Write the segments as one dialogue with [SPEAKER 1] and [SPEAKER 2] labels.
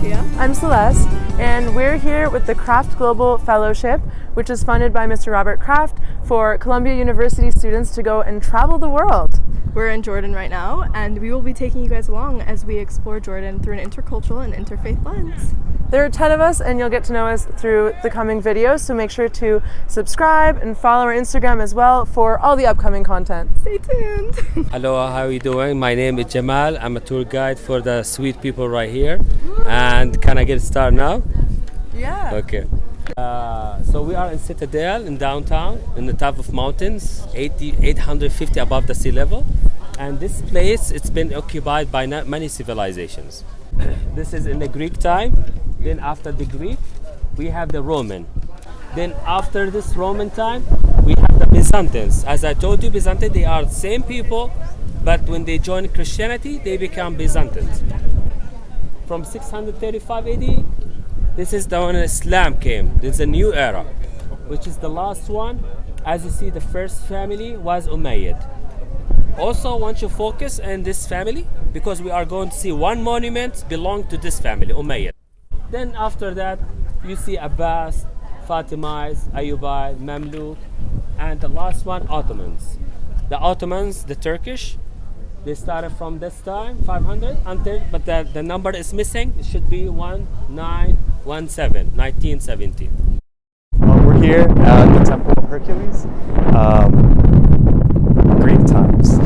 [SPEAKER 1] Safia.
[SPEAKER 2] I'm Celeste, and we're here with the Kraft Global Fellowship, which is funded by Mr. Robert Kraft for Columbia University students to go and travel the world.
[SPEAKER 1] We're in Jordan right now, and we will be taking you guys along as we explore Jordan through an intercultural and interfaith lens.
[SPEAKER 2] There are 10 of us, and you'll get to know us through the coming videos, so make sure to subscribe and follow our Instagram as well for all the upcoming content.
[SPEAKER 1] Stay tuned.
[SPEAKER 3] Hello, how are you doing? My name is Jamal. I'm a tour guide for the sweet people right here. And can I get started now?
[SPEAKER 2] Yeah.
[SPEAKER 3] Okay. So we are in Citadel in downtown, in the top of mountains, 850 above the sea level. And this place, it's been occupied by many civilizations. This is in the Greek time. Then after the Greek, we have the Roman. Then after this Roman time, we have the Byzantines. As I told you, Byzantines, they are the same people, but when they join Christianity, they become Byzantines. From 635 AD, this is the when Islam came. There's a new era, which is the last one. As you see, the first family was Umayyad. Also, I want you to focus on this family because we are going to see one monument belong to this family, Umayyad. Then after that, you see Abbas, Fatimids, Ayyubids, Mamluk, and the last one, Ottomans. The Ottomans, the Turkish, they started from this time, 500, until, but the number is missing. It should be 1917.
[SPEAKER 4] We're here at the Temple of Hercules. Greek times.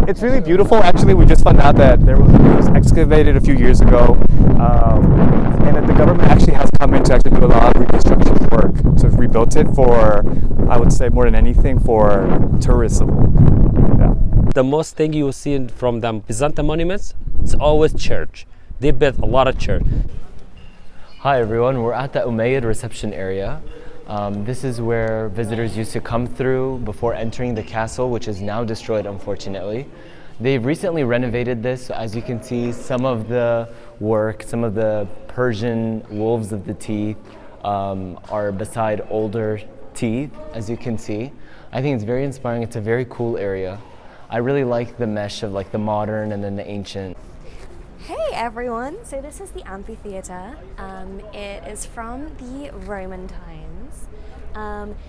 [SPEAKER 4] It's really beautiful. Actually, we just found out that it was excavated a few years ago, and that the government actually has come in to actually do a lot of reconstruction work to rebuild it for, I would say, more than anything, for tourism. Yeah.
[SPEAKER 3] The most thing you will see from the Byzantine monuments, it's always church. They built a lot of church.
[SPEAKER 5] Hi everyone, we're at the Umayyad reception area. This is where visitors used to come through before entering the castle, which is now destroyed, unfortunately. They've recently renovated this, so as you can see, some of the work, some of the Persian wolves of the teeth are beside older teeth, as you can see. I think it's very inspiring. It's a very cool area. I really like the mesh of like the modern and then the ancient.
[SPEAKER 6] Hey everyone! So this is the amphitheater. It is from the Roman times.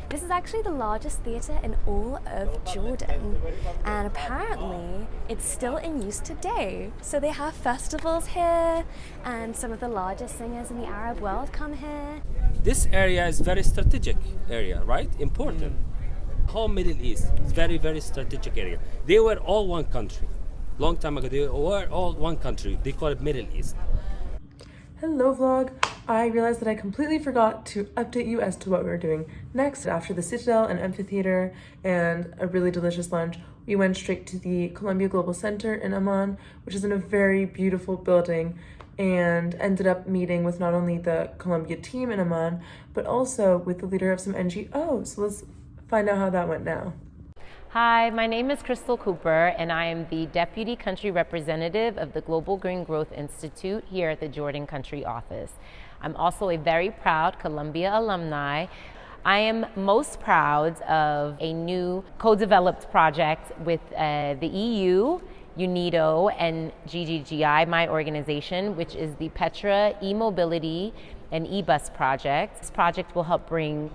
[SPEAKER 6] This is actually the largest theater in all of Jordan, and apparently it's still in use today. So they have festivals here, and some of the largest singers in the Arab world come here.
[SPEAKER 3] This area is very strategic area, right? Important. Whole Middle East, it's very, very strategic area. They were all one country. Long time ago, they were all one country. They call it Middle East.
[SPEAKER 2] Hello vlog. I realized that I completely forgot to update you as to what we were doing next. After the Citadel and Amphitheater and a really delicious lunch, we went straight to the Columbia Global Center in Amman, which is in a very beautiful building, and ended up meeting with not only the Columbia team in Amman, but also with the leader of some NGOs. So let's find out how that went now.
[SPEAKER 7] Hi, my name is Crystal Cooper, and I am the Deputy Country Representative of the Global Green Growth Institute here at the Jordan Country Office. I'm also a very proud Columbia alumni. I am most proud of a new co-developed project with the EU, UNIDO, and GGGI, my organization, which is the Petra e-mobility and e-bus project. This project will help bring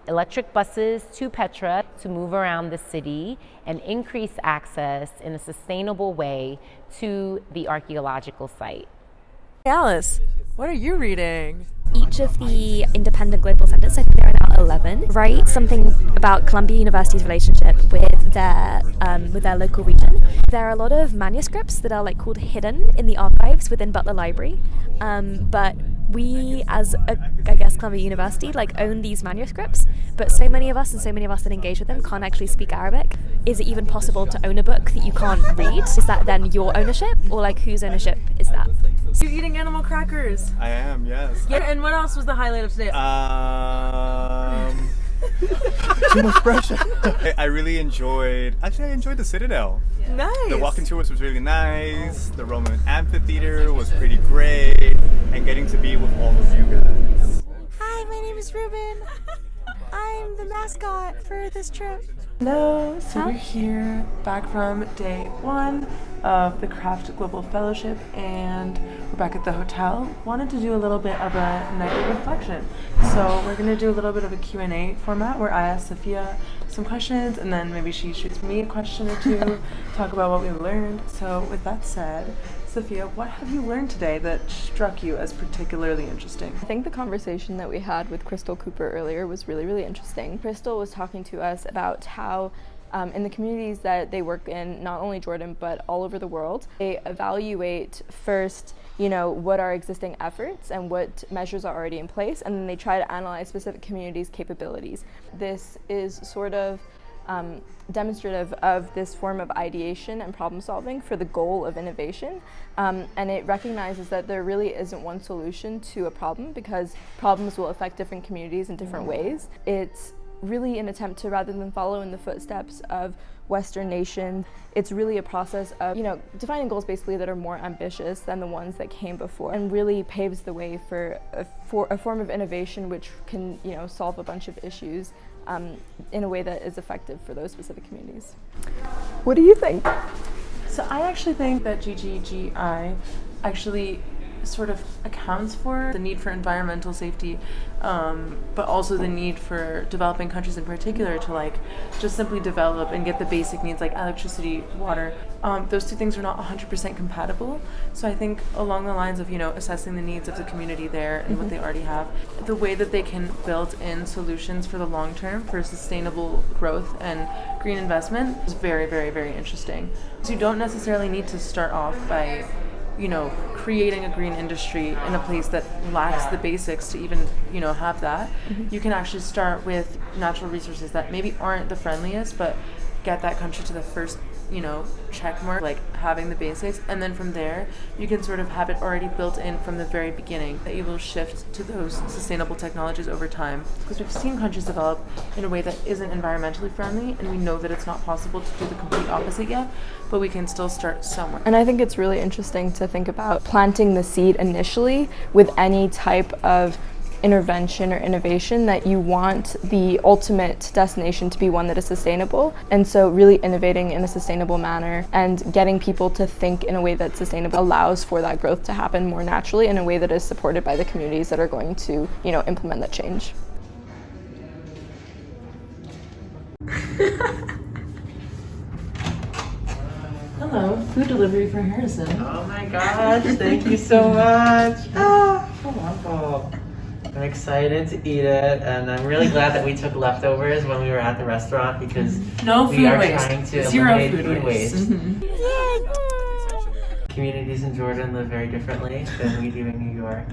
[SPEAKER 7] electric buses to Petra to move around the city and increase access in a sustainable way to the archaeological site.
[SPEAKER 2] Alice, what are you reading?
[SPEAKER 6] Each of the independent global centers, I think there are now 11, write something about Columbia University's relationship with their local region. There are a lot of manuscripts that are like called hidden in the archives within Butler Library, but we as Columbia University own these manuscripts, but so many of us that engage with them can't actually speak Arabic. Is it even possible to own a book that you can't read? Is that then your ownership, or whose ownership is that?
[SPEAKER 2] You're eating animal crackers.
[SPEAKER 4] I am, yes.
[SPEAKER 2] Yeah, and what else was the highlight of today?
[SPEAKER 4] Too much pressure. I really enjoyed the Citadel.
[SPEAKER 2] Yeah. Nice.
[SPEAKER 4] The walking tour was really nice. The Roman amphitheater was pretty great. And getting to be with all of you guys.
[SPEAKER 8] Hi, my name is Ruben. I
[SPEAKER 1] I'm the mascot for this trip.
[SPEAKER 2] Hello, so we're here back from day 1 of the Kraft Global Fellowship, and we're back at the hotel. Wanted to do a little bit of a nightly reflection. So we're going to do a little bit of a Q&A format where I ask Safia some questions and then maybe she shoots me a question or two, talk about what we learned. So with that said, Safia, what have you learned today that struck you as particularly interesting?
[SPEAKER 1] I think the conversation that we had with Crystal Cooper earlier was really interesting. Crystal was talking to us about how in the communities that they work in, not only Jordan, but all over the world, they evaluate first, what are existing efforts and what measures are already in place, and then they try to analyze specific communities' capabilities. This is sort of demonstrative of this form of ideation and problem solving for the goal of innovation, and it recognizes that there really isn't one solution to a problem because problems will affect different communities in different ways. It's really an attempt to, rather than follow in the footsteps of Western nations, it's really a process of defining goals basically that are more ambitious than the ones that came before, and really paves the way for a form of innovation which can solve a bunch of issues in a way that is effective for those specific communities. What do you think?
[SPEAKER 2] So I actually think that GGGI actually sort of accounts for the need for environmental safety, but also the need for developing countries in particular to just simply develop and get the basic needs like electricity, water. Those two things are not 100% compatible. So I think along the lines of assessing the needs of the community there and what they already have, the way that they can build in solutions for the long term for sustainable growth and green investment is very interesting. So you don't necessarily need to start off by creating a green industry in a place that lacks the basics to even, have that. You can actually start with natural resources that maybe aren't the friendliest, but get that country to the first, check mark, like having the basics. And then from there, you can sort of have it already built in from the very beginning that you will shift to those sustainable technologies over time. Because we've seen countries develop in a way that isn't environmentally friendly, and we know that it's not possible to do the complete opposite yet, but we can still start somewhere.
[SPEAKER 1] And I think it's really interesting to think about planting the seed initially with any type of intervention or innovation that you want the ultimate destination to be one that is sustainable. And so really innovating in a sustainable manner and getting people to think in a way that's sustainable allows for that growth to happen more naturally in a way that is supported by the communities that are going to, implement that change.
[SPEAKER 2] Hello, food delivery for Harrison.
[SPEAKER 8] Oh my gosh, thank you so much. Wonderful. I'm excited to eat it, and I'm really glad that we took leftovers when we were at the restaurant because we are trying to eliminate food waste. Communities in Jordan live very differently than we do in New York.